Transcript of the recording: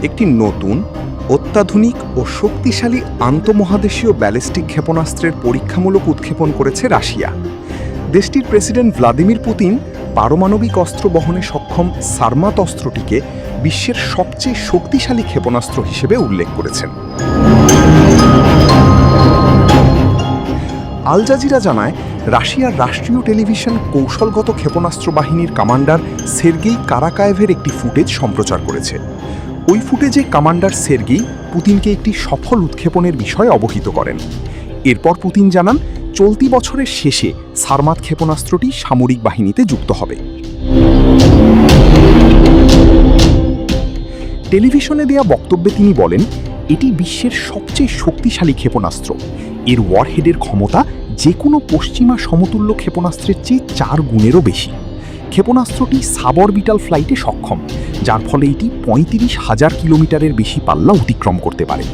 একটি নতুন, অত্যাধুনিক ও শক্তিশালী আন্তঃমহাদেশীয় ব্যালিস্টিক ক্ষেপণাস্ত্রের পরীক্ষামূলক উৎক্ষেপণ করেছে রাশিয়া। দেশটির প্রেসিডেন্ট ভ্লাদিমির পুতিন পারমাণবিক অস্ত্র বহনে সক্ষম সারমাত অস্ত্রটিকে বিশ্বের সবচেয়ে শক্তিশালী ক্ষেপণাস্ত্র হিসেবে উল্লেখ করেছেন। আল জাজিরা জানায়, রাশিয়ার রাষ্ট্রীয় টেলিভিশন কৌশলগত ক্ষেপণাস্ত্র বাহিনীর কমান্ডার সের্গেই কারাকায়েভের একটি ফুটেজ সম্প্রচার করেছে। ওই ফুটেজে কমান্ডার সের্গেই পুতিনকে একটি সফল উৎক্ষেপণের বিষয়ে অবহিত করেন। এরপর পুতিন জানান, চলতি বছরের শেষে সারমাত ক্ষেপণাস্ত্রটি সামরিক বাহিনীতে যুক্ত হবে। টেলিভিশনে দেয়া বক্তব্যে তিনি বলেন, এটি বিশ্বের সবচেয়ে শক্তিশালী ক্ষেপণাস্ত্র। এর ওয়ারহেডের ক্ষমতা যে কোনো পশ্চিমা সমতুল্য ক্ষেপণাস্ত্রের চেয়ে 4 গুণেরও বেশি। ক্ষেপণাস্ত্রটি সাবঅরবিটাল ফ্লাইটে সক্ষম, যার ফলে এটি 35,000 কিলোমিটারের বেশি পাল্লা অতিক্রম করতে পারে।